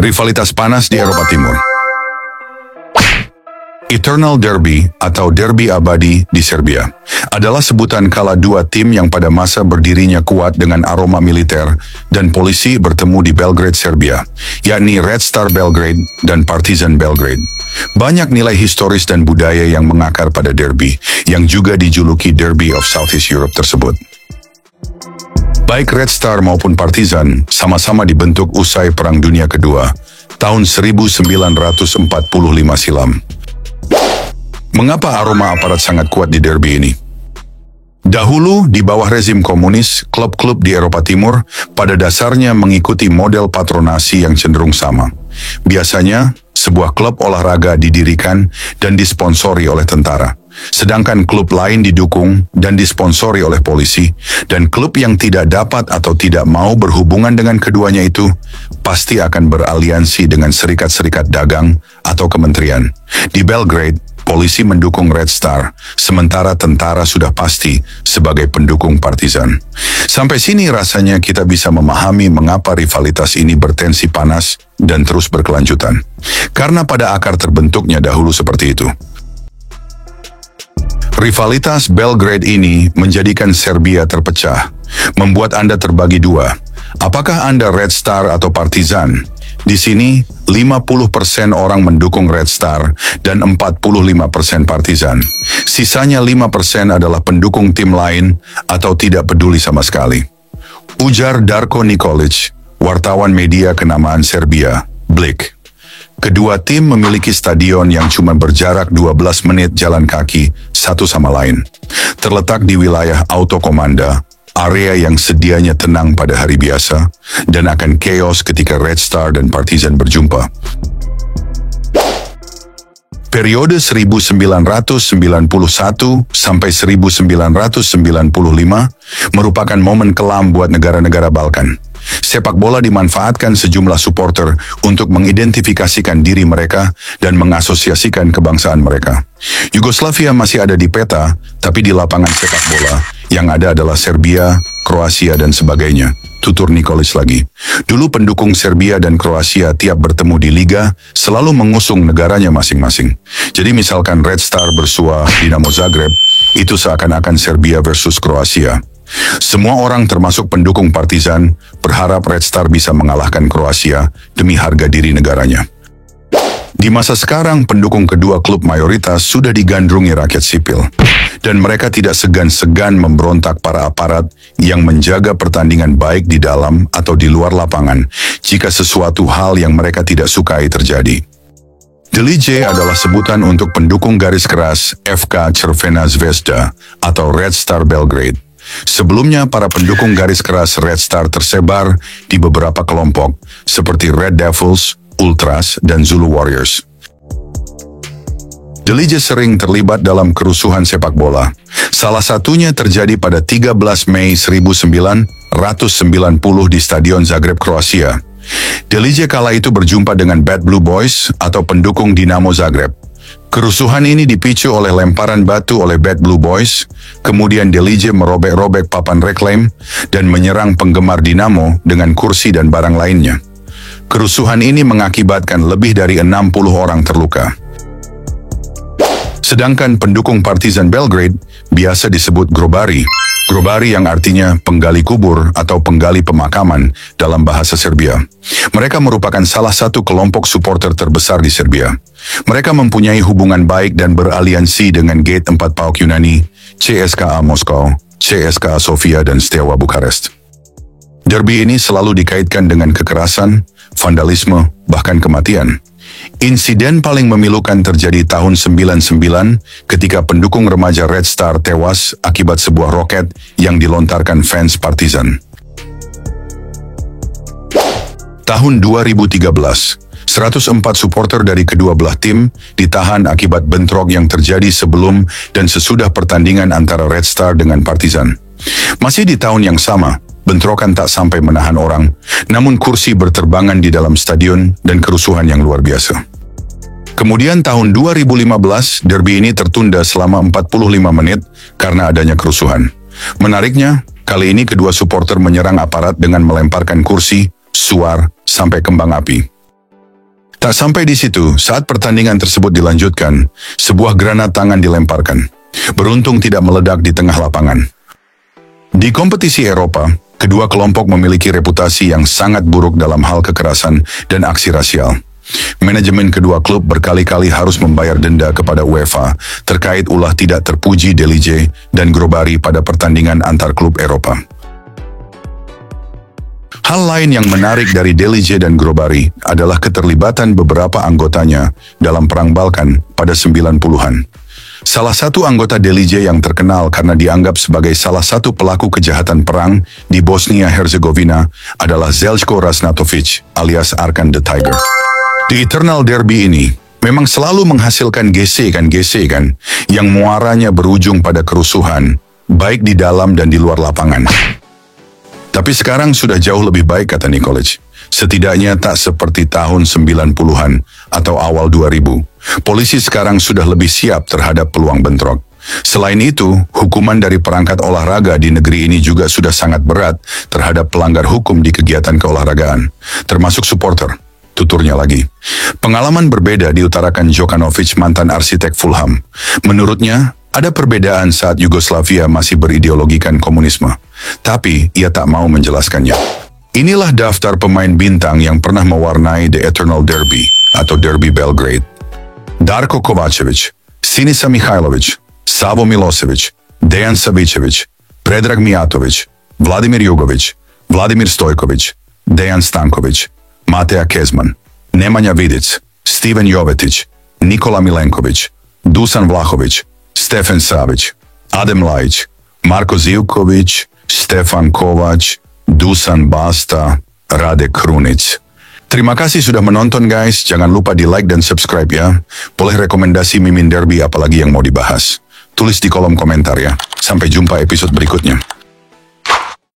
Rivalitas panas di Eropa Timur. Eternal Derby atau Derby Abadi di Serbia adalah sebutan kala dua tim yang pada masa berdirinya kuat dengan aroma militer dan polisi bertemu di Belgrade, Serbia, yakni Red Star Belgrade dan Partizan Belgrade. Banyak nilai historis dan budaya yang mengakar pada derby, yang juga dijuluki Derby of Southeast Europe tersebut. Baik Red Star maupun Partizan sama-sama dibentuk usai Perang Dunia Kedua, tahun 1945 silam. Mengapa aroma aparat sangat kuat di derby ini? Dahulu, di bawah rezim komunis, klub-klub di Eropa Timur pada dasarnya mengikuti model patronasi yang cenderung sama. Biasanya, sebuah klub olahraga didirikan dan disponsori oleh tentara, sedangkan klub lain didukung dan disponsori oleh polisi, dan klub yang tidak dapat atau tidak mau berhubungan dengan keduanya itu pasti akan beraliansi dengan serikat-serikat dagang atau kementerian. Di Belgrade, polisi mendukung Red Star, sementara tentara sudah pasti sebagai pendukung Partizan. Sampai sini rasanya kita bisa memahami mengapa rivalitas ini bertensi panas dan terus berkelanjutan. Karena pada akar terbentuknya dahulu seperti itu. Rivalitas Belgrade ini menjadikan Serbia terpecah, membuat Anda terbagi dua. Apakah Anda Red Star atau Partizan? Di sini, 50% orang mendukung Red Star dan 45% Partizan. Sisanya 5% adalah pendukung tim lain atau tidak peduli sama sekali. Ujar Darko Nikolic, wartawan media kenamaan Serbia, Blik. Kedua tim memiliki stadion yang cuma berjarak 12 menit jalan kaki satu sama lain. Terletak di wilayah Autokomanda, area yang sedianya tenang pada hari biasa dan akan chaos ketika Red Star dan Partizan berjumpa. Periode 1991 sampai 1995 merupakan momen kelam buat negara-negara Balkan. Sepak bola dimanfaatkan sejumlah supporter untuk mengidentifikasikan diri mereka dan mengasosiasikan kebangsaan mereka. Yugoslavia masih ada di peta, tapi di lapangan sepak bola yang ada adalah Serbia, Kroasia, dan sebagainya. Tutur Nikolic lagi. Dulu pendukung Serbia dan Kroasia tiap bertemu di Liga selalu mengusung negaranya masing-masing. Jadi misalkan Red Star bersua Dinamo Zagreb, itu seakan-akan Serbia versus Kroasia. Semua orang termasuk pendukung Partizan berharap Red Star bisa mengalahkan Kroasia demi harga diri negaranya. Di masa sekarang, pendukung kedua klub mayoritas sudah digandrungi rakyat sipil, dan mereka tidak segan-segan memberontak para aparat yang menjaga pertandingan baik di dalam atau di luar lapangan jika sesuatu hal yang mereka tidak sukai terjadi. Delije adalah sebutan untuk pendukung garis keras FK Crvena Zvezda atau Red Star Belgrade. Sebelumnya, para pendukung garis keras Red Star tersebar di beberapa kelompok seperti Red Devils, Ultras, dan Zulu Warriors. Delije sering terlibat dalam kerusuhan sepak bola. Salah satunya terjadi pada 13 Mei 1990 di Stadion Zagreb, Kroasia. Delije kala itu berjumpa dengan Bad Blue Boys atau pendukung Dinamo Zagreb. Kerusuhan ini dipicu oleh lemparan batu oleh Bad Blue Boys, kemudian Delije merobek-robek papan reklaim dan menyerang penggemar Dinamo dengan kursi dan barang lainnya. Kerusuhan ini mengakibatkan lebih dari 60 orang terluka. Sedangkan pendukung Partizan Belgrade biasa disebut grobari. Grobari yang artinya penggali kubur atau penggali pemakaman dalam bahasa Serbia. Mereka merupakan salah satu kelompok supporter terbesar di Serbia. Mereka mempunyai hubungan baik dan beraliansi dengan Gate 4 PAOK Yunani, CSKA Moskow, CSKA Sofia, dan Steaua Bukarest. Derby ini selalu dikaitkan dengan kekerasan, vandalisme, bahkan kematian. Insiden paling memilukan terjadi tahun 99 ketika pendukung remaja Red Star tewas akibat sebuah roket yang dilontarkan fans Partizan. Tahun 2013, 104 supporter dari kedua belah tim ditahan akibat bentrok yang terjadi sebelum dan sesudah pertandingan antara Red Star dengan Partizan. Masih di tahun yang sama, bentrokan tak sampai menahan orang, namun kursi berterbangan di dalam stadion dan kerusuhan yang luar biasa. Kemudian tahun 2015, derby ini tertunda selama 45 menit karena adanya kerusuhan. Menariknya, kali ini kedua supporter menyerang aparat dengan melemparkan kursi, suar, sampai kembang api. Tak sampai di situ, saat pertandingan tersebut dilanjutkan, sebuah granat tangan dilemparkan. Beruntung tidak meledak di tengah lapangan. Di kompetisi Eropa, kedua kelompok memiliki reputasi yang sangat buruk dalam hal kekerasan dan aksi rasial. Manajemen kedua klub berkali-kali harus membayar denda kepada UEFA terkait ulah tidak terpuji Delige dan Grobari pada pertandingan antar klub Eropa. Hal lain yang menarik dari Delige dan Grobari adalah keterlibatan beberapa anggotanya dalam Perang Balkan pada 90-an. Salah satu anggota Delige yang terkenal karena dianggap sebagai salah satu pelaku kejahatan perang di Bosnia-Herzegovina adalah Zeljko Raznatovic alias Arkan the Tiger. Di Eternal Derby ini, memang selalu menghasilkan gesekan yang muaranya berujung pada kerusuhan, baik di dalam dan di luar lapangan. Tapi sekarang sudah jauh lebih baik, kata Nikolic. Setidaknya tak seperti tahun 90-an atau awal 2000. Polisi sekarang sudah lebih siap terhadap peluang bentrok. Selain itu, hukuman dari perangkat olahraga di negeri ini juga sudah sangat berat terhadap pelanggar hukum di kegiatan keolahragaan, termasuk supporter. Tuturnya lagi. Pengalaman berbeda diutarakan Jokanovic, mantan arsitek Fulham. Menurutnya, ada perbedaan saat Yugoslavia masih berideologikan komunisme. Tapi, ia tak mau menjelaskannya. Inilah daftar pemain bintang yang pernah mewarnai The Eternal Derby atau Derby Belgrade. Darko Kovačević, Sinisa Mihajlović, Savo Milosevic, Dejan Savicevic, Predrag Mijatović, Vladimir Jugović, Vladimir Stojković, Dejan Stanković, Mateja Kezman, Nemanja Vidic, Steven Jovetić, Nikola Milenković, Dusan Vlahović, Stefan Savić, Adem Lajić, Marko Zivković, Stefan Kovač, Dusan Basta, Rade Krunic. Terima kasih sudah menonton guys, jangan lupa di like dan subscribe ya. Boleh rekomendasi Mimin Derby apalagi yang mau dibahas. Tulis di kolom komentar ya. Sampai jumpa episode berikutnya.